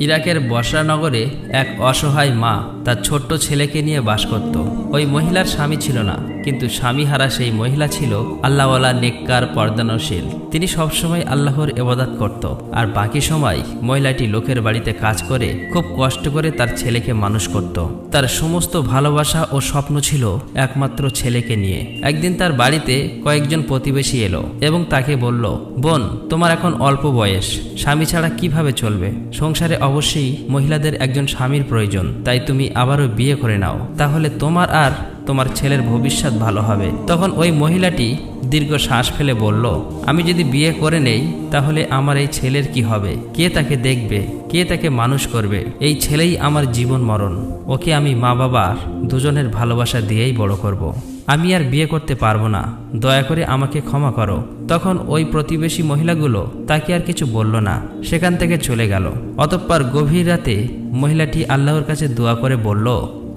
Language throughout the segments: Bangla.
ইরাকের বসরা নগরে এক অসহায় মা তার ছোট্ট ছেলেকে নিয়ে বাস করত। ওই মহিলার স্বামী ছিল না, কিন্তু স্বামীহারা সেই মহিলা ছিল আল্লাহওয়ালা, নেককার, পর্দানশীল। তিনি সবসময় আল্লাহর ইবাদত করত, আর বাকি সময় মহিলাটি লোকের বাড়িতে কাজ করে খুব কষ্ট করে তার ছেলেকে মানুষ করত। তার সমস্ত ভালোবাসা ও স্বপ্ন ছিল একমাত্র ছেলেকে নিয়ে। একদিন তার বাড়িতে কয়েকজন প্রতিবেশী এলো এবং তাকে বলল, বোন, তোমার এখন অল্প বয়স, স্বামী ছাড়া কিভাবে চলবে? সংসারে অবশ্যই মহিলাদের একজন স্বামীর প্রয়োজন, তাই তুমি আবারও বিয়ে করে নাও, তাহলে তোমার আর তোমার ছেলের ভবিষ্যৎ ভালো হবে। তখন ওই মহিলাটি দীর্ঘ শ্বাস ফেলে বলল, আমি যদি বিয়ে করে নেই তাহলে আমার এই ছেলের কি হবে? কে তাকে দেখবে? কে তাকে মানুষ করবে? এই ছেলেই আমার জীবন মরণ। ওকে আমি মা বাবা দুজনের ভালোবাসা দিয়েই বড় করব। আমি আর বিয়ে করতে পারবো না, দয়া করে আমাকে ক্ষমা করো। তখন ওই প্রতিবেশী মহিলাগুলো তাকে আর কিছু বলল না, সেখান থেকে চলে গেল। অতঃপর গভীর রাতে মহিলাটি আল্লাহর কাছে দোয়া করে বলল,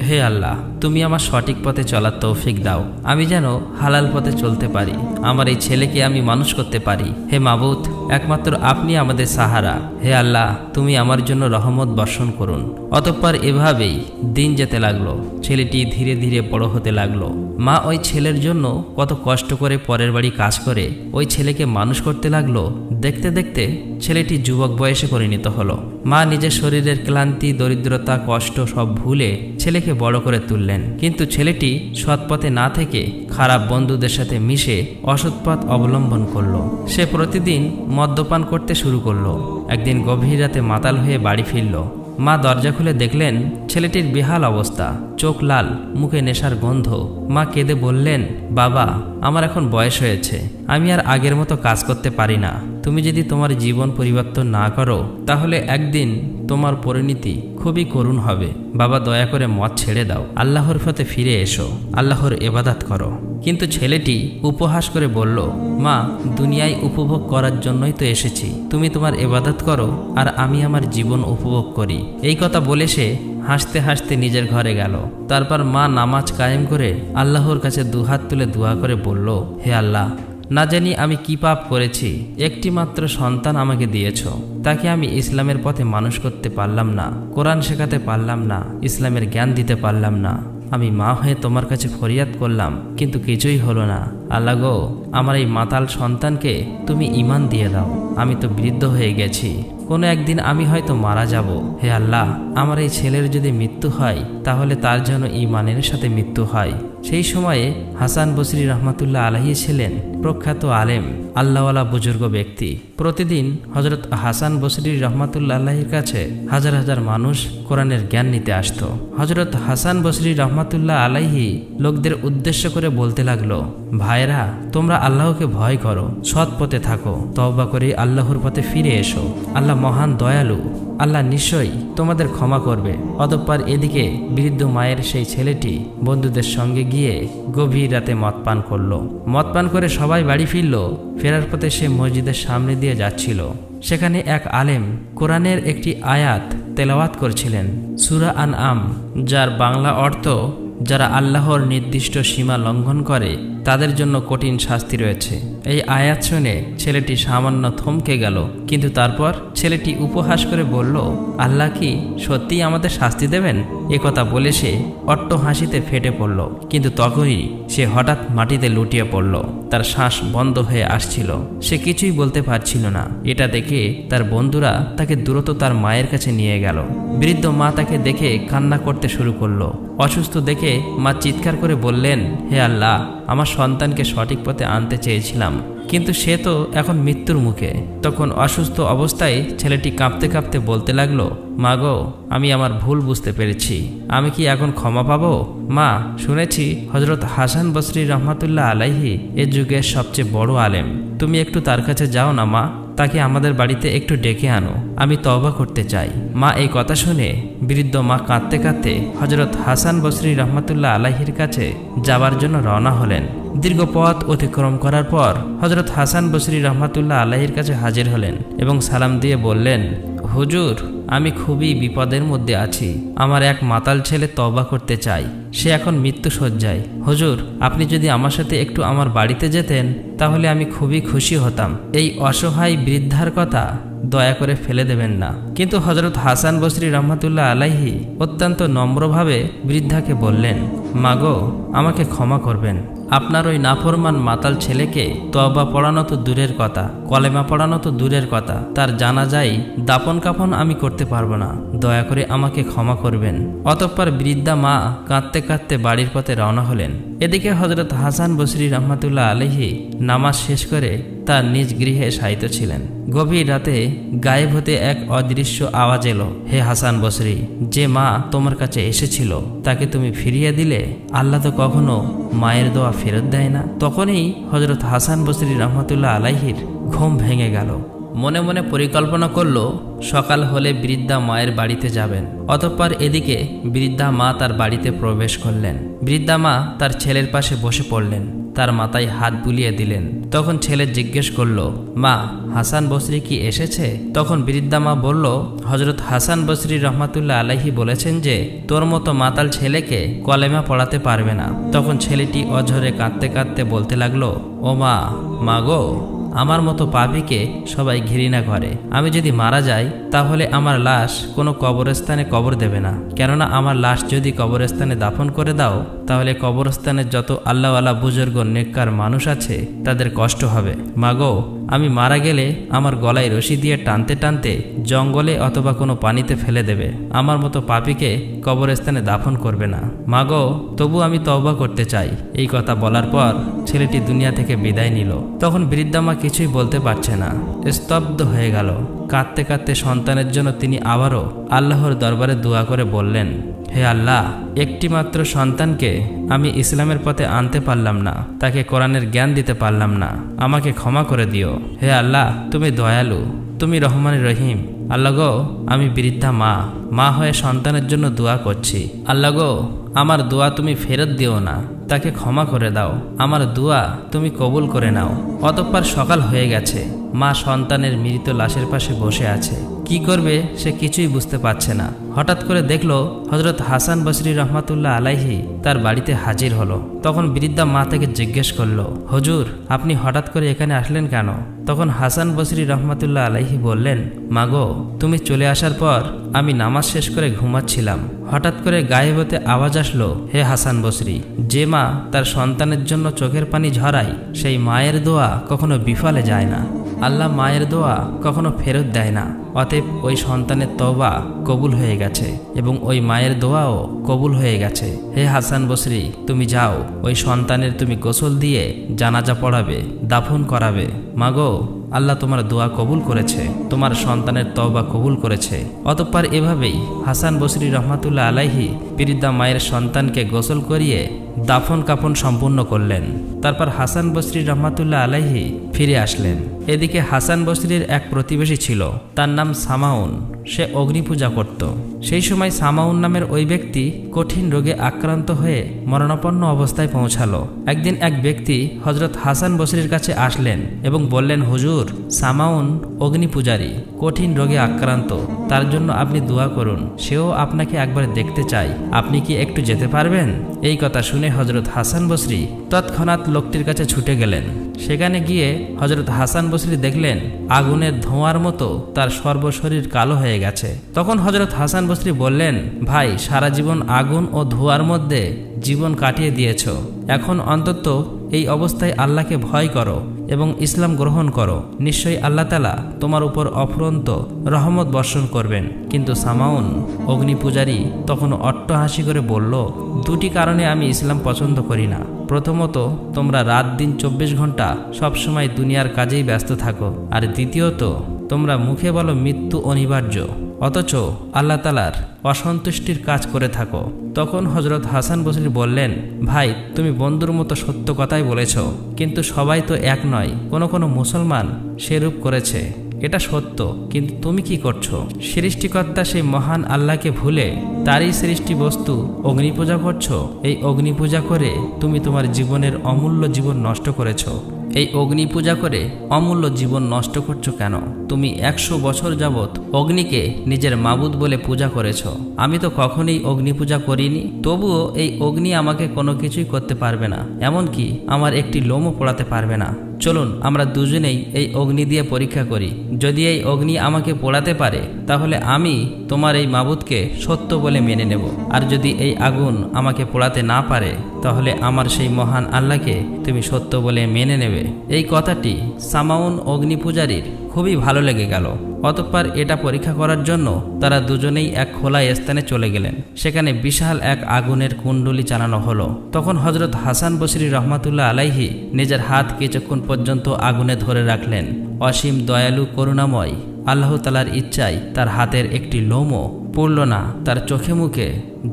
হে আল্লাহ, তুমি আমার সঠিক পথে চলার তৌফিক দাও, আমি যেন হালাল পথে চলতে পারি, আমার এই ছেলেকে আমি মানুষ করতে পারি। হে মাবুদ, একমাত্র আপনি আমাদের সাহারা। হে আল্লাহ, তুমি আমার জন্য রহমত বর্ষণ করুন। অতঃপর এভাবেই দিন যেতে লাগলো। ছেলেটি ধীরে ধীরে বড় হতে লাগলো। মা ওই ছেলের জন্য কত কষ্ট করে পরের বাড়ি কাজ করে ওই ছেলেকে মানুষ করতে লাগলো। দেখতে দেখতে ছেলেটি যুবক বয়সে পরিণত হলো। মা নিজের শরীরের ক্লান্তি, দরিদ্রতা, কষ্ট সব ভুলে ছেলেকে বড় করে তুললেন। কিন্তু ছেলেটি সৎ পথে না থেকে খারাপ বন্ধুদের সাথে মিশে অসৎ পথ অবলম্বন করলো। সে প্রতিদিন মদ্যপান করতে শুরু করলো। একদিন গভীর রাতে মাতাল হয়ে বাড়ি ফিরল। মা দরজা খুলে দেখলেন ছেলেটির বেহাল অবস্থা, চোখ লাল, মুখে নেশার গন্ধ। মা কেঁদে বললেন, বাবা, আমার এখন বয়স হয়েছে, আমি আর আগের মতো কাজ করতে পারি না। তুমি যদি তোমার জীবন পরিবর্তন না করো তাহলে একদিন তোমার পরিণতি খুবই করুণ হবে। বাবা, দয়া করে মদ ছেড়ে দাও, আল্লাহর পথে ফিরে এসো, আল্লাহর ইবাদত করো। কিন্তু ছেলেটি উপহাস করে বলল, মা, দুনিয়ায় উপভোগ করার জন্যই তো এসেছি, তুমি তোমার ইবাদত করো আর আমি আমার জীবন উপভোগ করি। এই কথা বলে সে হাসতে হাসতে নিজের ঘরে গেল। তারপর মা নামাজ কায়েম করে আল্লাহর কাছে দুহাত তুলে দোয়া করে বলল, হে আল্লাহ, না জানি আমি কি পাপ করেছি, একটি মাত্র সন্তান আমাকে দিয়েছ, তাকে আমি ইসলামের পথে মানুষ করতে পারলাম না, কোরআন শেখাতে পারলাম না, ইসলামের জ্ঞান দিতে পারলাম না। আমি মা হয়ে তোমার কাছে ফরিয়াদ করলাম, কিন্তু কিছুই হলো না। আল্লাহ গো, আমার এই মাতাল সন্তানকে তুমি ঈমান দিয়ে দাও, আমি তো বৃদ্ধ হয়ে গেছি, কোনো একদিন আমি হয়তো মারা যাব। হে আল্লাহ, আমার এই ছেলের যদি মৃত্যু হয় তাহলে তার যেন ঈমানের সাথে মৃত্যু হয়। সেই সময়ে হাসান বসরি রহমাতুল্লাহ আলাইহি ছিলেন প্রখ্যাত আলেম, আল্লাহওয়ালা বুজুর্গ ব্যক্তি। প্রতিদিন হযরত হাসান বসরি রহমাতুল্লাহ আলাইহির কাছে হাজার হাজার মানুষ কোরআনের জ্ঞান নিতে আসত। হযরত হাসান বসরি রহমাতুল্লাহ আলাইহি লোকদের উদ্দেশ্য করে বলতে লাগলো, ভাইরা, তোমরা আল্লাহকে ভয় করো, সৎ পথে থাকো, তওবা করে আল্লাহর পথে ফিরে এসো, আল্লাহ মহান দয়ালু, আল্লাহ নিশ্চয়ই তোমাদের ক্ষমা করবে। অতঃপর এদিকে বৃদ্ধ মায়ের সেই ছেলেটি বন্ধুদের সঙ্গে গিয়ে গভীর রাতে মদ পান করলো। মদ পান করে সবাই বাড়ি ফিরল। ফেরার পথে সে মসজিদের সামনে দিয়ে যাচ্ছিল। সেখানে এক আলেম কোরআনের একটি আয়াত তেলাওয়াত করছিলেন, সূরা আনআম, যার বাংলা অর্থ, যারা আল্লাহর নির্দিষ্ট সীমা লঙ্ঘন করে তাদের জন্য কঠিন শাস্তি রয়েছে। এই আয়াত শুনে ছেলেটি সামান্য থমকে গেল, কিন্তু তারপর ছেলেটি উপহাস করে বলল, আল্লাহ কি সত্যিই আমাদের শাস্তি দেবেন? একথা বলে সে অট্ট হাসিতে ফেটে পড়ল। কিন্তু তখনই সে হঠাৎ মাটিতে লুটিয়ে পড়ল। তার শ্বাস বন্ধ হয়ে আসছিল, সে কিছুই বলতে পারছিল না। এটা দেখে তার বন্ধুরা তাকে দ্রুত তার মায়ের কাছে নিয়ে গেল। বৃদ্ধ মা তাকে দেখে কান্না করতে শুরু করলো। অসুস্থ দেখে মা চিৎকার করে বললেন, হে আল্লাহ, আমার সন্তানকে সঠিক পথে আনতে চেয়েছিলাম, কিন্তু সে তো এখন মৃত্যুর মুখে। তখন অসুস্থ অবস্থায় ছেলেটি কাঁপতে কাঁপতে বলতে লাগলো, মা গো, আমি আমার ভুল বুঝতে পেরেছি, আমি কি এখন ক্ষমা পাবো? মা, শুনেছি হযরত হাসান বসরি রহমাতুল্লাহ আলাইহি এ যুগের সবচেয়ে বড় আলেম, তুমি একটু তার কাছে যাও না মা, তাকে আমাদের বাড়িতে একটু ডেকে আনো, আমি তওবা করতে চাই। মা এই কথা শুনে বৃদ্ধ মা কাঁদতে কাঁদতে হযরত হাসান বসরি রহমাতুল্লাহ আলাইহির কাছে যাবার জন্য রওনা হলেন। দীর্ঘ পথ অতিক্রম করার পর হযরত হাসান বসরি রহমাতুল্লাহ আলাইহির কাছে হাজির হলেন এবং সালাম দিয়ে বললেন, হুজুর, আমি খুবই বিপদের মধ্যে আছি। আমার এক মাতাল ছেলে তওবা করতে চাই, সে এখন মৃত্যু শয্যায়। হুজুর, আপনি যদি আমার সাথে একটু আমার বাড়িতে যেতেন তাহলে আমি খুবই খুশি হতাম। এই অসহায় বৃদ্ধার কথা দয়া করে ফেলে দেবেন না। কিন্তু হযরত হাসান বসরি রহমাতুল্লাহ আলাইহি অত্যন্ত নম্রভাবে বৃদ্ধাকে বললেন, মাগো, আমাকে ক্ষমা করবেন। আপনার ওই নাফরমান মাতাল ছেলেকে তওবা পড়ানো তো দূরের কথা, কলেমা পড়ানো তো দূরের কথা, তার জানাজাই দাপন কাফন আমি করতে পারবো না। দয়া করে আমাকে ক্ষমা করবেন। অতঃপর বৃদ্ধা মা কাঁদতে কাঁদতে বাড়ির পথে রওনা হলেন। এদিকে হযরত হাসান বসরি রহমাতুল্লাহ আলাইহি নামাজ শেষ করে তার নিজ গৃহে শায়িত ছিলেন। গভীর রাতে গায়েব হতে এক অদৃশ্য আওয়াজ এলো, হে হাসান বসরি, যে মা তোমার কাছে এসেছিল তাকে তুমি ফিরিয়ে দিলে। আল্লাহ তো কখনো মায়ের দোয়া ফেরত দেয় না। তখনই হযরত হাসান বসরি রহমাতুল্লাহ আলাইহির ঘুম ভেঙে গেল। মনে মনে পরিকল্পনা করলো সকাল হলে বৃদ্ধা মায়ের বাড়িতে যাবেন। অতঃপর এদিকে বৃদ্ধা মা তার বাড়িতে প্রবেশ করলেন। বৃদ্ধা মা তার ছেলের পাশে বসে পড়লেন, তার মাথায় হাত বুলিয়ে দিলেন। তখন ছেলে জিজ্ঞেস করলো, মা, হাসান বসরি কি এসেছে? তখন বৃদ্ধা মা বলল, হযরত হাসান বসরি রহমাতুল্লাহ আলাইহি বলেছেন যে তোর মতো মাতাল ছেলেকে কলেমা পড়াতে পারবে না। তখন ছেলেটি অঝরে কাঁদতে কাঁদতে বলতে লাগলো, ও মা, মাগো, আমার মতো পাপীকে সবাই ঘৃণা করে। আমি যদি মারা যাই তাহলে আমার লাশ কোনো কবরস্থানে কবর দেবে না, কেননা আমার লাশ যদি কবরস্থানে দাফন করে দাও তাহলে কবরস্থানের যত আল্লাহওয়ালা বুজুর্গ নেককার মানুষ আছে তাদের কষ্ট হবে। মাগো, আমি মারা গেলে আমার গলায় রশি দিয়ে টানতে টানতে জঙ্গলে অথবা কোনো পানিতে ফেলে দেবে। আমার মতো পাপীকে কবরস্থানে দাফন করবে না। মাগো, তবু আমি তওবা করতে চাই। এই কথা বলার পর ছেলেটি দুনিয়া থেকে বিদায় নিল। তখন বৃদ্ধা মা কিছুই বলতে পারছে না, স্তব্ধ হয়ে গেল। কাঁদতে কাঁদতে সন্তানের জন্য তিনি আবারও আল্লাহর দরবারে দোয়া করে বললেন, হে আল্লাহ, একটি মাত্র সন্তানকে আমি ইসলামের পথে আনতে পারলাম না, তাকে কোরআনের জ্ঞান দিতে পারলাম না, আমাকে ক্ষমা করে দিও। হে আল্লাহ, তুমি দয়ালু, তুমি রহমান রহিম। আল্লাহ গো, আমি বৃদ্ধা মা হয়ে সন্তানের জন্য দোয়া করছি। আল্লাহ গো, আমার দোয়া তুমি ফেরত দিও না, তাকে ক্ষমা করে দাও, আমার দোয়া তুমি কবুল করে নাও। অতঃপর সকাল হয়ে গেছে। মা সন্তানের মৃত লাশের পাশে বসে আছে। কি করবে সে কিছুই বুঝতে পারছে না। হঠাৎ করে দেখলো হযরত হাসান বসরি রহমাতুল্লাহ আলাইহি তার বাড়িতে হাজির হলো। তখন বৃদ্ধা মা থেকে জিজ্ঞেস করলো, হুজুর, আপনি হঠাৎ করে এখানে আসলেন কেন? তখন হাসান বসরি রহমাতুল্লাহ আলাইহি বললেন, মাগো, তুমি চলে আসার পর আমি নামাজ শেষ করে ঘুমাচ্ছিলাম। হঠাৎ করে গায়েব হতে আওয়াজ আসলো, হে হাসান বসরি, যে মা তার সন্তানের জন্য চোখের পানি ঝরায় সেই মায়ের দোয়া কখনো বিফলে যায় না। আল্লাহ মায়ের দোয়া কখনো ফেরত দেয় না। অতএব ওই সন্তানের তওবা কবুল হয়ে গেছে এবং ওই মায়ের দোয়াও কবুল হয়ে গেছে। হে হাসান বসরি, তুমি যাও, ওই সন্তানের তুমি গোসল দিয়ে জানাজা পড়াবে, দাফন করাবে। মাগো, আল্লাহ তোমার দোয়া কবুল করেছে, তোমার সন্তানের তওবা কবুল করেছে। অতঃপর এভাবেই হাসান বসরি রহমাতুল্লাহ আলাইহি বৃদ্ধা মায়ের সন্তানকে গোসল করিয়ে দাফন কাফন সম্পূর্ণ করলেন। তারপর হাসান বসরি রহমাতুল্লাহ আলাইহি ফিরে আসলেন। এদিকে হাসান বসরির এক প্রতিবেশী ছিল, তার নাম সামাউন। সে অগ্নি পূজা করত। সেই সময় সামাউন নামের ওই ব্যক্তি কঠিন রোগে আক্রান্ত হয়ে মরণাপন্ন অবস্থায় পৌঁছালো। একদিন এক ব্যক্তি হযরত হাসান বসরির কাছে আসলেন এবং বললেন, হুজুর, সামাউন অগ্নি পূজারী, কঠিন রোগে আক্রান্ত, তার জন্য আপনি দোয়া করুন, সেও আপনাকে একবার দেখতে চায়, আপনি কি একটু যেতে পারবেন? এই কথা শুনে হযরত হাসান বসরি তৎক্ষণাৎ লোকটির কাছে ছুটে গেলেন। সেখানে গিয়ে হযরত হাসান বসরি দেখলেন আগুনের ধোঁয়ার মতো তার সর্বশরীর কালো হয়ে গেছে। তখন হযরত হাসান বসরি বললেন, ভাই, সারা জীবন আগুন ও ধোঁয়ার মধ্যে জীবন কাটিয়ে দিয়েছ, এখন অন্তত এই অবস্থায় আল্লাহকে ভয় করো এবং ইসলাম গ্রহণ করো। নিশ্চয়ই আল্লাহ তাআলা তোমার উপর অফুরন্ত রহমত বর্ষণ করবেন। কিন্তু সামাউন অগ্নি পূজারী তখন অট্টহাসি করে বলল, দুটি কারণে আমি ইসলাম পছন্দ করি না। প্রথমত, তোমরা রাত দিন 24 ঘন্টা সবসময় দুনিয়ার কাজেই ব্যস্ত থাকো, আর দ্বিতীয়ত, তোমরা মুখে বলো মৃত্যু অনিবার্য, অথচ আল্লাহ তাআলার অসন্তুষ্টির কাজ করে থাকো। তখন হযরত হাসান বসরি বললেন, ভাই, তুমি বন্ধুর মতো সত্য কথাই বলেছ, কিন্তু সবাই তো এক নয়, কোনো মুসলমান সেরূপ করেছে, এটা সত্য। কিন্তু তুমি কি করছো? সৃষ্টিকর্তা সেই মহান আল্লাহকে ভুলে তারই সৃষ্টি বস্তু অগ্নি পূজা করছো। এই অগ্নি পূজা করে তুমি তোমার জীবনের অমূল্য জীবন নষ্ট করেছো। এই অগ্নি পূজা করে অমূল্য জীবন নষ্ট করছো কেন? তুমি 100 বছর যাবৎ অগ্নিকে নিজের মাবুদ বলে পূজা করেছ। আমি তো কখনোই অগ্নি পূজা করিনি, তবুও এই অগ্নি আমাকে কোনো কিছুই করতে পারবে না, এমনকি আমার একটি লোমও পোড়াতে পারবে না। চলুন আমরা দুজনেই এই অগ্নি দিয়ে পরীক্ষা করি। যদি এই অগ্নি আমাকে পোড়াতে পারে তাহলে আমি তোমার এই মাবুদকে সত্য বলে মেনে নেব, আর যদি এই আগুন আমাকে পোড়াতে না পারে তাহলে আমার সেই মহান আল্লাহকে তুমি সত্য বলে মেনে নেবে। এই কথাটি সামাউন অগ্নি পূজারীর খুবই ভালো লেগে গেল। অতঃপর এটা পরীক্ষা করার জন্য তারা দুজনেই এক খোলা স্থানে চলে গেলেন। সেখানে বিশাল এক আগুনের কুণ্ডলী চালানো হলো। তখন হযরত হাসান বসরি রহমাতুল্লাহ আলাইহি নিজের হাত কিছুক্ষণ পর্যন্ত আগুনে ধরে রাখলেন। অসীম দয়ালু করুণাময় আল্লাহ তাআলার ইচ্ছায় তার হাতের একটি লোমও পড়ল না। তার চোখে মুখে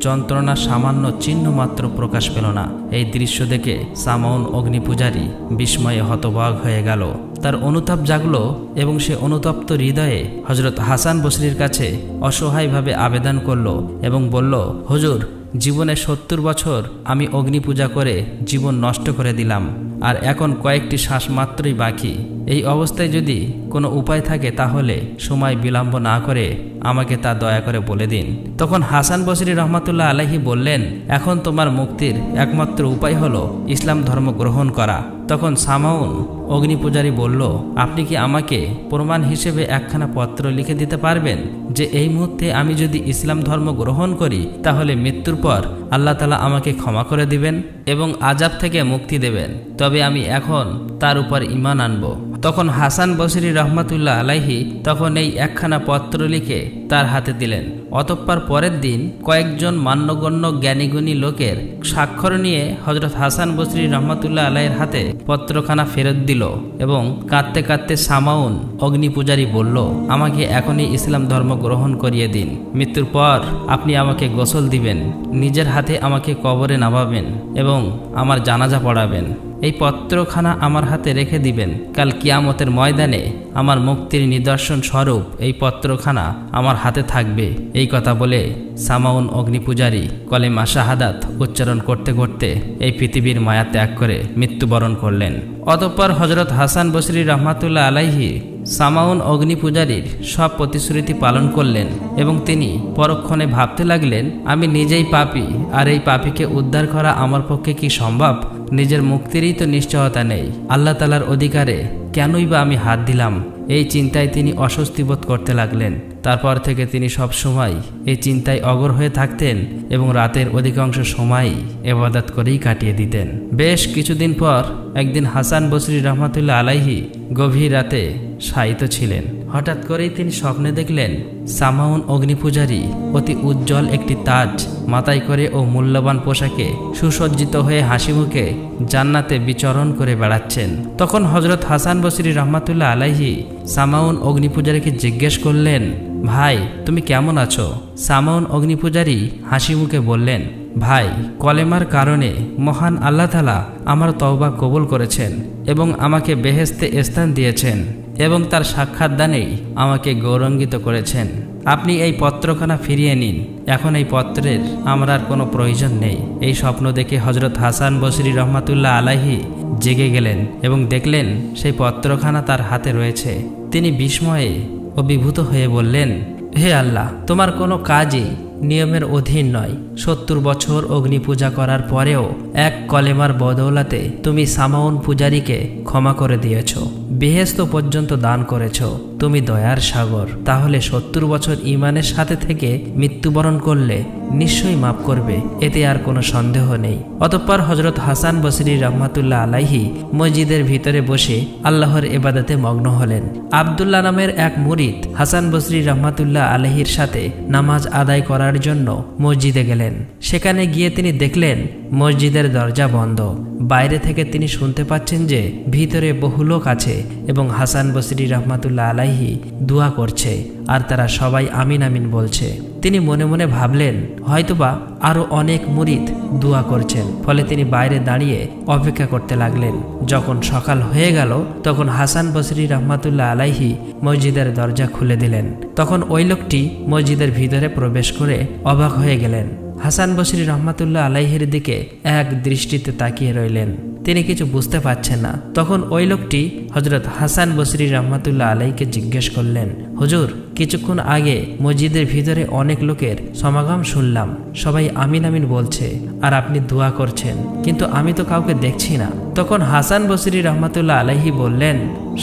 যন্ত্রণা সামান্য চিহ্ন মাত্র প্রকাশ পেল না। এই দৃশ্য দেখে সামাউন অগ্নি পূজারী বিস্ময়ে হতবাক হয়ে গেল। তার অনুতাপ জাগলো এবং সে অনুতপ্ত হৃদয়ে হযরত হাসান বসরির কাছে অসহায়ভাবে আবেদন করল এবং বলল, হুজুর, জীবনে 70 বছর আমি অগ্নি পূজা করে জীবন নষ্ট করে দিলাম, আর এখন কয়েকটি শ্বাস মাত্রই বাকি। এই অবস্থায় যদি কোনো উপায় থাকে তাহলে সময় বিলম্ব না করে আমাকে তা দয়া করে বলে দিন। তখন হাসান বসরি রহমাতুল্লাহ আলাইহি বললেন, এখন তোমার মুক্তির একমাত্র উপায় হলো ইসলাম ধর্ম গ্রহণ করা। তখন সামাউন অগ্নি পূজারী বলল, আপনি কি আমাকে প্রমাণ হিসেবে একখানা পত্র লিখে দিতে পারবেন যে এই মুহূর্তে আমি যদি ইসলাম ধর্ম গ্রহণ করি তাহলে মৃত্যুর পর আল্লাহ তাআলা আমাকে ক্ষমা করে দিবেন এবং আযাব থেকে মুক্তি দেবেন? তবে আমি এখন তার উপর ঈমান আনব। তখন হাসান বসরি রহমাতুল্লাহ আলাইহি তখন এই একখানা পত্র লিখে তার হাতে দিলেন। অতঃপর পরের দিন কয়েকজন মান্যগণ্য জ্ঞানীগুণী লোকের স্বাক্ষর নিয়ে হযরত হাসান বসরি রহমাতুল্লাহ আলাইহির হাতে পত্রখানা ফেরত দিল এবং কাঁদতে কাঁদতে সামাউন অগ্নি পূজারী বলল, আমাকে এখনই ইসলাম ধর্ম গ্রহণ করিয়ে দিন। মৃত্যুর পর আপনি আমাকে গোসল দিবেন, নিজের হাতে আমাকে কবরে নামাবেন এবং আমার জানাজা পড়াবেন। এই পত্রখানা আমার হাতে রেখে দিবেন। কাল কিয়ামতের ময়দানে আমার মুক্তির নিদর্শন স্বরূপ এই পত্রখানা আমার হাতে থাকবে। এই কথা বলে সামাউন অগ্নি পূজারী কলেমা শাহাদাত উচ্চারণ করতে করতে এই পৃথিবীর মায়া ত্যাগ করে মৃত্যুবরণ করলেন। অতঃপর হযরত হাসান বসরি রহমাতুল্লাহ আলাইহি সামাউন অগ্নি পূজারীর সব প্রতিশ্রুতি পালন করলেন এবং তিনি পরক্ষণে ভাবতে লাগলেন, আমি নিজেই পাপী, আর এই পাপীকে উদ্ধার করা আমার পক্ষে কি সম্ভব? নিজের মুক্তিরই তো নিশ্চয়তা নেই, আল্লাহ তাআলার অধিকারে কেনই বা আমি হাত দিলাম? এই চিন্তায় তিনি অস্বস্তি বোধ করতে লাগলেন। তারপর থেকে তিনি সব সময় এই চিন্তায় অগর হয়ে থাকতেন এবং রাতের অধিকাংশ সময়ই ইবাদত করেই কাটিয়ে দিতেন। বেশ কিছুদিন পর একদিন হাসান বসরি রহমাতুল্লাহ আলাইহি গভীর রাতে শায়িত ছিলেন। হঠাৎ করেই তিনি স্বপ্নে দেখলেন সামাউন অগ্নি পূজারী অতি উজ্জ্বল একটি তাজ মাথায় করে ও মূল্যবান পোশাকে সুসজ্জিত হয়ে হাসি মুখে জান্নাতে বিচরণ করে বেড়াচ্ছেন। তখন হযরত হাসান বসরি রহমাতুল্লাহ আলাইহি সামাউন অগ্নি পূজারীকে জিজ্ঞেস করলেন, ভাই, তুমি কেমন আছো? সামাউন অগ্নি পূজারী হাসি মুখে বললেন, ভাই, কলেমার কারণে মহান আল্লাহ তাআলা আমার তওবা কবুল করেছেন এবং আমাকে বেহেশতে স্থান দিয়েছেন এবং তার সাক্ষাৎ দানেই আমাকে গৌরবান্বিত করেছেন। আপনি এই পত্রখানা ফিরিয়ে নিন, এখন এই পত্রের আমার আর কোনো প্রয়োজন নেই। এই স্বপ্ন দেখে হযরত হাসান বসরি রহমাতুল্লাহ আলাইহি জেগে গেলেন এবং দেখলেন সেই পত্রখানা তার হাতে রয়েছে। তিনি বিস্ময়ে অভিভূত হয়ে বললেন, হে আল্লাহ, তোমার কোনো কাজই নিয়মের অধীন নয়। 70 বছর অগ্নি পূজা করার পরেও এক কলেমার বদৌলতে তুমি সামাউন পূজারীকে ক্ষমা করে দিয়েছ, বেহেশত পর্যন্ত দান করেছ। তুমি দয়ার সাগর। তাহলে 70 বছর ঈমানের সাথে থেকে মৃত্যুবরণ করলে নিশ্চয়ই মাফ করবে, এতে আর কোনো সন্দেহ নেই। অতঃপর হযরত হাসান বসরি রহমাতুল্লাহ আলাইহি মসজিদের ভিতরে বসে আল্লাহর ইবাদতে মগ্ন হলেন। আব্দুল্লাহ নামের এক মুরিদ হাসান বসরি রহমাতুল্লাহ আলাইহির সাথে নামাজ আদায় করার জন্য মসজিদে গেলেন। সেখানে গিয়ে তিনি দেখলেন মসজিদের দরজা বন্ধ। বাইরে থেকে তিনি শুনতে পাচ্ছেন যে ভিতরে বহু লোক আছে এবং হাসান বসরি রহমাতুল্লাহ আলাইহি দোয়া করছে, আর তারা সবাই আমিন আমিন বলছে। তিনি মনে মনে ভাবলেন, হয়তোবা আরো অনেক মুরিদ দোয়া করছেন। ফলে তিনি বাইরে দাঁড়িয়ে অপেক্ষা করতে লাগলেন। যখন সকাল হয়ে গেল তখন হাসান বসরি রহমাতুল্লাহ আলাইহি মসজিদের দরজা খুলে দিলেন। তখন ওই লোকটি মসজিদের ভিতরে প্রবেশ করে অবাক হয়ে গেলেন। হাসান বসরি রহমাতুল্লাহ আলাইহির দিকে এক দৃষ্টিতে তাকিয়ে রইলেন। তিনি কিছু বুঝতে পারছেন না। তখন ওই লোকটি হযরত হাসান বসরি রহমাতুল্লাহ আলাইহিকে জিজ্ঞেস করলেন, হুজুর, কিছুক্ষণ আগে মসজিদের ভিতরে অনেক লোকের সমাগম শুনলাম, সবাই আমিন আমিন বলছে আর আপনি দোয়া করছেন, কিন্তু আমি তো কাউকে দেখছি না। তখন হাসান বসরি রহমাতুল্লাহ আলাইহি বললেন,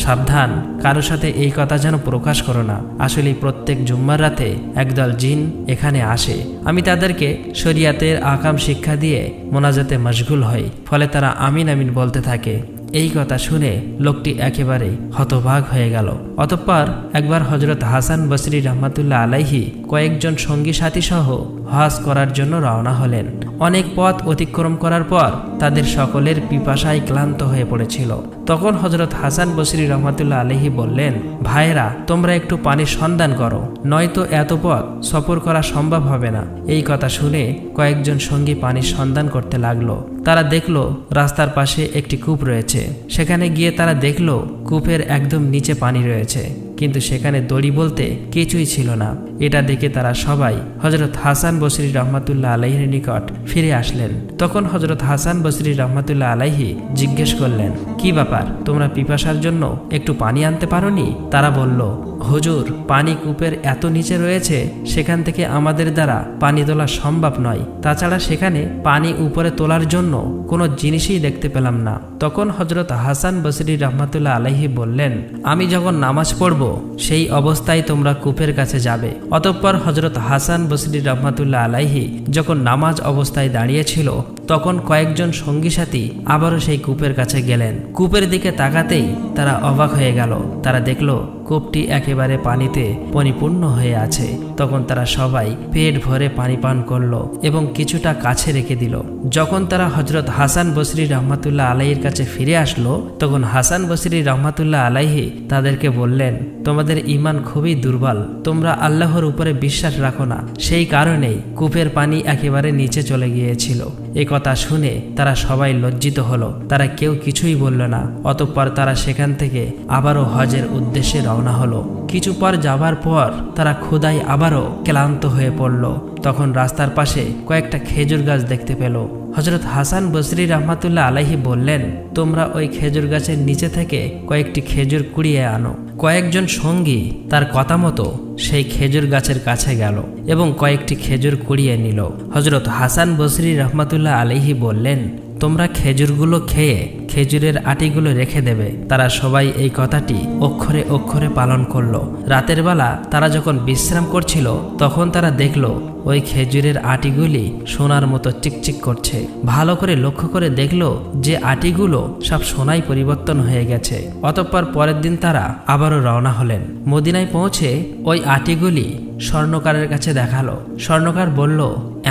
সাবধান, কারো সাথে এই কথা যেন প্রকাশ করো না। আসলে প্রত্যেক জুম্মার রাতে একদল জিন এখানে আসে। আমি তাদেরকে শরিয়াতের আকাম শিক্ষা দিয়ে মোনাজাতে মশগুল হই, ফলে তারা আমিন আমিন বলতে থাকে। এই কথা শুনে লোকটি একেবারে হতবাক হয়ে গেল। অতঃপর একবার হযরত হাসান বসরি রহমাতুল্লাহ আলাইহি কয়েকজন সঙ্গী সাথী সহ হজ করার জন্য রওনা হলেন। অনেক পথ অতিক্রম করার পর তাদের সকলের পিপাসায় ক্লান্ত হয়ে পড়েছিল। তখন হযরত হাসান বসরি রহমাতুল্লাহ আলাইহি বললেন, ভাইরা, তোমরা একটু পানির সন্ধান করো, নয়তো এত পথ সফর করা সম্ভব হবে না। এই কথা শুনে কয়েকজন সঙ্গী পানির সন্ধান করতে লাগলো। তারা দেখলো রাস্তার পাশে একটি কূপ রয়েছে। সেখানে গিয়ে তারা দেখলো কূপের একদম নিচে পানি রয়েছে, কিন্তু সেখানে দড়ি বলতে কিছুই ছিল না। এটা দেখে তারা সবাই হযরত হাসান বসরি রহমাতুল্লাহ আলাইহির নিকট ফিরে আসলেন। তখন হযরত হাসান বসরি রহমাতুল্লাহ আলাইহি জিজ্ঞেস করলেন, কি ব্যাপার, তোমরা পিপাসার জন্য একটু পানি আনতে পারোনি? তারা বলল, হুজুর, পানি কূপের এত নিচে রয়েছে, সেখান থেকে আমাদের দ্বারা পানি তোলা সম্ভব নয়। তাছাড়া সেখানে পানি উপরে তোলার জন্য কোনো জিনিসই দেখতে পেলাম না। তখন হযরত হাসান বসরি রহমাতুল্লাহ আলাইহি বললেন, আমি যখন নামাজ পড়ব সেই অবস্থায় তোমরা কূপের কাছে যাবে। অতঃপর হযরত হাসান বসরি রহমাতুল্লাহ আলাইহি যখন নামাজ অবস্থায় দাঁড়িয়েছিল, তখন কয়েকজন সঙ্গী সাথী আবারও সেই কূপের কাছে গেলেন। কূপের দিকে তাকাতেই তারা অবাক হয়ে গেল। তারা দেখলো কূপটি একেবারে পানিতে পরিপূর্ণ হয়ে আছে। তখন তারা সবাই পেট ভরে পানি পান করলো এবং কিছুটা কাছে রেখে দিল। যখন তারা হযরত হাসান বসরি রহমাতুল্লাহ আলাইহির কাছে ফিরে আসলো, তখন হাসান বসরি রহমাতুল্লাহ আলাইহি তাদেরকে বললেন, তোমাদের ঈমান খুবই দুর্বল, তোমরা আল্লাহর উপরে বিশ্বাস রাখো না, সেই কারণেই কূপের পানি একেবারে নিচে চলে গিয়েছিল। এই কথা শুনে তারা সবাই লজ্জিত হলো। তারা কেউ কিছুই বলল না। অতঃপর তারা সেখান থেকে আবারও হজের উদ্দেশ্যে রওনা হলো। কিছু পর যাবার পর তারা ক্ষুধায় আবারও ক্লান্ত হয়ে পড়ল। তখন রাস্তার পাশে কয়েকটা খেজুর গাছ দেখতে পেল। হযরত হাসান বসরি রহমাতুল্লাহ আলাইহি বললেন, তোমরা ওই খেজুর গাছের নিচে থেকে কয়েকটি খেজুর কুড়িয়ে আনো। কয়েকজন সঙ্গী তার কথা মতো সেই খেজুর গাছের কাছে গেল এবং কয়েকটি খেজুর কুড়িয়ে নিল। হযরত হাসান বসরি রহমাতুল্লাহ আলাইহি বললেন, তোমরা খেজুরগুলো খেয়ে খেজুরের আটিগুলো রেখে দেবে। তারা সবাই এই কথাটি অক্ষরে অক্ষরে পালন করলো। রাতের বেলা তারা যখন বিশ্রাম করছিল, তখন তারা দেখল ওই খেজুরের আটিগুলি সোনার মতো চিকচিক করছে। ভালো করে লক্ষ্য করে দেখল যে আটিগুলো সব সোনায় পরিবর্তন হয়ে গেছে। অতঃপর পরের দিন তারা আবারও রওনা হলেন। মদিনায় পৌঁছে ওই আটিগুলি স্বর্ণকারের কাছে দেখালো। স্বর্ণকার বলল,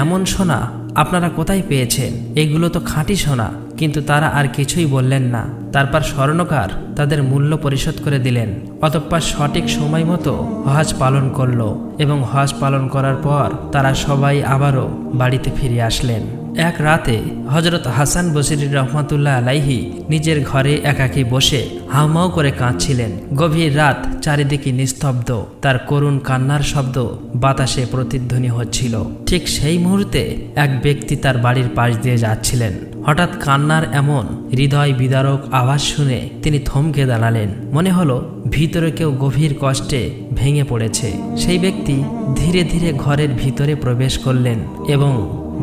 এমন সোনা আপনারা কোথায় পেয়েছেন? এগুলো তো খাঁটি সোনা। কিন্তু তারা আর কিছুই বললেন না। তারপর স্বর্ণকার তাদের মূল্য পরিশোধ করে দিলেন। অতঃপর সঠিক সময় মতো হজ পালন করলো এবং হজ পালন করার পর তারা সবাই আবারও বাড়িতে ফিরে আসলেন। এক রাতে হযরত হাসান বসরি রহমাতুল্লাহ আলাইহি নিজের ঘরে একাকী বসে হাউমাউ করে কাঁদছিলেন। গভীর রাত, চারিদিকে নিস্তব্ধ, তার করুণ কান্নার শব্দ বাতাসে প্রতিধ্বনি হচ্ছিল। ঠিক সেই মুহূর্তে এক ব্যক্তি তার বাড়ির পাশ দিয়ে যাচ্ছিলেন। হঠাৎ কান্নার এমন হৃদয় বিদারক আওয়াজ শুনে তিনি থমকে দাঁড়ালেন। মনে হলো ভিতরে কেউ গভীর কষ্টে ভেঙে পড়েছে। সেই ব্যক্তি ধীরে ধীরে ঘরের ভিতরে প্রবেশ করলেন এবং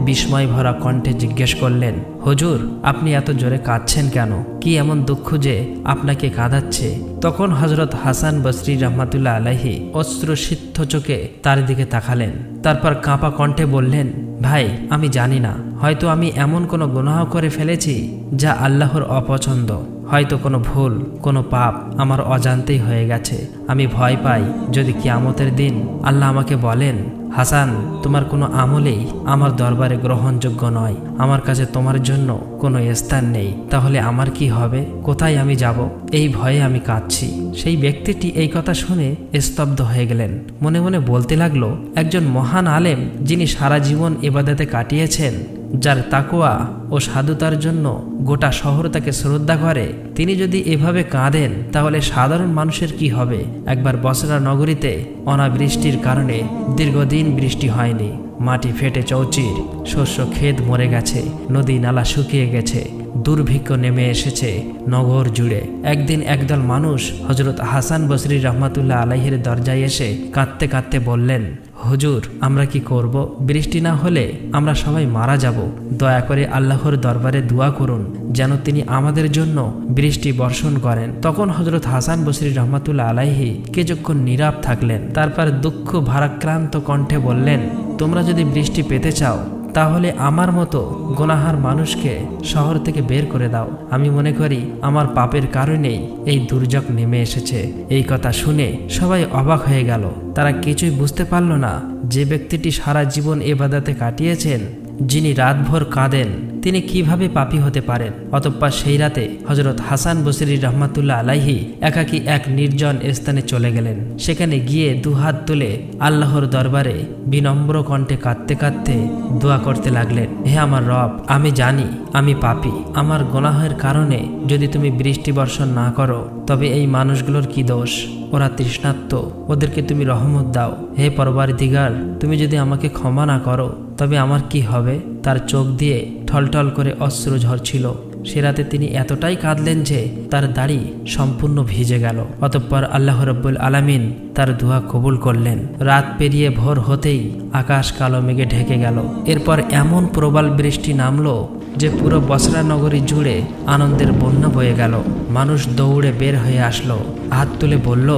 বিস্ময় ভরা কণ্ঠে জিজ্ঞেস করলেন, হুজুর, আপনি এত জোরে কাঁদছেন কেন? কি এমন দুঃখ যে আপনাকে কাঁদাচ্ছে? তখন হযরত হাসান বসরি রহমাতুল্লাহ আলাইহি অশ্রুসিক্ত চোখে তার দিকে তাকালেন। তারপর কাঁপা কণ্ঠে বললেন, ভাই, আমি জানি না, হয়তো আমি এমন কোনো গুনাহ করে ফেলেছি যা আল্লাহর অপছন্দ। হয়তো কোনো ভুল, কোনো পাপ আমার অজান্তেই হয়ে গেছে। আমি ভয় পাই যদি কিয়ামতের দিন আল্লাহ আমাকে বলেন, হাসান, তোমার কোনো আমলেই আমার দরবারে গ্রহণযোগ্য নয়, আমার কাছে তোমার জন্য কোনো স্থান নেই, তাহলে আমার কি হবে? কোথায় আমি যাব? এই ভয়ে আমি কাঁদছি। সেই ব্যক্তিটি এই কথা শুনে স্তব্ধ হয়ে গেলেন। মনে মনে বলতে লাগলো, একজন মহান আলেম যিনি সারা জীবন ইবাদতে কাটিয়েছেন, যার তাকওয়া ও সাধুতার জন্য গোটা শহর তাকে শ্রদ্ধা করে, তিনি যদি এভাবে কাঁদেন তাহলে সাধারণ মানুষের কি হবে? একবার বসরা নগরীতে অনাবৃষ্টির কারণে দীর্ঘদিন বৃষ্টি হয়নি। মাটি ফেটে চৌচির, শস্য ক্ষেত মরে গেছে, নদী নালা শুকিয়ে গেছে, দুর্ভিক্ষ নেমে এসেছে নগর জুড়ে। একদিন একদল মানুষ হযরত হাসান বসরি রহমাতুল্লাহ আলাইহির দরজায় এসে কাঁদতে কাঁদতে বললেন, হুজুর, আমরা কি করব? বৃষ্টি না হলে আমরা সবাই মারা যাব। দয়া করে আল্লাহর দরবারে দোয়া করুন যেন তিনি আমাদের জন্য বৃষ্টি বর্ষণ করেন। তখন হযরত হাসান বসরি রহমাতুল্লাহ আলাইহি কিছুক্ষণ নীরব থাকলেন। তারপর দুঃখ ভারাক্রান্ত কণ্ঠে বললেন, তোমরা যদি বৃষ্টি পেতে চাও তাহলে আমার মতো গুনাহার মানুষকে শহর থেকে বের করে দাও। আমি মনে করি আমার পাপের কারণেই এই দুর্যোগ নেমে এসেছে। এই কথা শুনে সবাই অবাক হয়ে গেল। তারা কিছুই বুঝতে পারল না যে ব্যক্তিটি সারা জীবন ইবাদতে কাটিয়েছেন, যিনি রাতভর কাঁদেন, তিনি কিভাবে পাপী হতে পারেন। অতঃপর সেই রাতে হযরত হাসান বসরি রহমাতুল্লাহ আলাইহি একাকী এক নির্জন স্থানে চলে গেলেন। সেখানে গিয়ে দুহাত তুলে আল্লাহর দরবারে বিনম্র কণ্ঠে কাঁদতে কাঁদতে দোয়া করতে লাগলেন, হে আমার রব, আমি জানি আমি পাপী। আমার গুনাহের কারণে যদি তুমি বৃষ্টি বর্ষণ না করো তবে এই মানুষগুলোর কি দোষ? ওরা তৃষ্ণার্ত, ওদেরকে তুমি রহমত দাও। হে পরওয়ারদিগার, তুমি যদি আমাকে ক্ষমা না করো তবে আমার কি হবে? তার চোখ দিয়ে ঠলঠল করে অশ্রু ঝরছিল। সে রাতে তিনি এতটাই কাঁদলেন যে তার দাড়ি সম্পূর্ণ ভিজে গেল। অতঃপর আল্লাহ রাব্বুল আলামিন তার দোয়া কবুল করলেন। রাত পেরিয়ে ভোর হতেই আকাশ কালো মেঘে ঢেকে গেল। এরপর এমন প্রবল বৃষ্টি নামলো যে পুরো বসরা নগরী জুড়ে আনন্দের বন্যা বয়ে গেল। মানুষ দৌড়ে বের হয়ে আসলো, হাত তুলে বলল,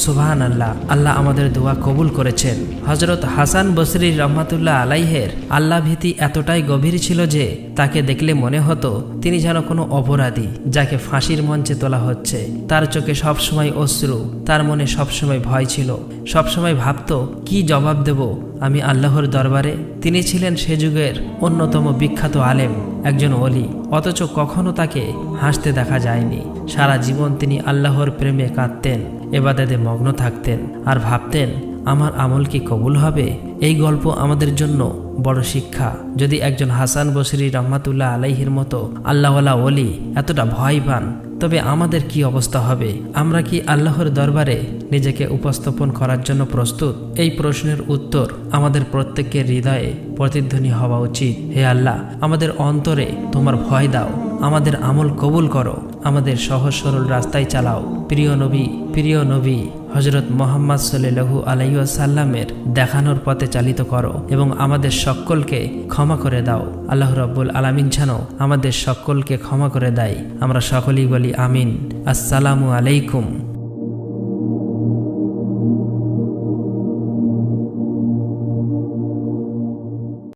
সুবহানাল্লাহ, আল্লাহ আমাদের দোয়া কবুল করেছেন। হযরত হাসান বসরি রহমাতুল্লাহ আলাইহের আল্লাহ ভীতি এতটাই গভীর ছিল যে তাকে দেখলে মনে হতো তিনি যেন কোনো অপরাধী যাকে ফাঁসির মঞ্চে তোলা হচ্ছে। তার চোখে সবসময় অশ্রু, তার মনে সবসময় ভয় ছিল। সবসময় ভাবত, কি জবাব দেব আমি আল্লাহর দরবারে? তিনি ছিলেন সে যুগের অন্যতম বিখ্যাত আলেম, একজন ওলি, অথচ কখনো তাকে হাসতে দেখা যায়নি। সারা জীবন তিনি আল্লাহর প্রেমে কাঁদতেন, ইবাদতে মগ্ন থাকতেন আর ভাবতেন, আমার আমল কি কবুল হবে? এই গল্প আমাদের জন্য বড় শিক্ষা। যদি একজন হাসান বসরি রহমাতুল্লাহ আলাইহির মতো আল্লাহওয়ালা ওলি এতটা ভয় পান তবে আমাদের কি অবস্থা হবে? আমরা কি আল্লাহর দরবারে নিজেকে উপস্থাপন করার জন্য প্রস্তুত? এই প্রশ্নের উত্তর আমাদের প্রত্যেকের হৃদয়ে প্রতিধ্বনি হওয়া উচিত। হে আল্লাহ, আমাদের অন্তরে তোমার ভয় দাও, আমাদের আমল কবুল করো, আমাদের সহজ সরল রাস্তায় চালাও। প্রিয় নবী হযরত মুহাম্মদ সাল্লাল্লাহু আলাইহি ওয়াসাল্লামের দেখানোর পথে চালিত করো এবং আমাদের সকলকে ক্ষমা করে দাও। আল্লাহ রাব্বুল আলামিন যেন আমাদের সকলকে ক্ষমা করে দেয়। আমরা সকলেই বলি আমিন। আসসালামু আলাইকুম।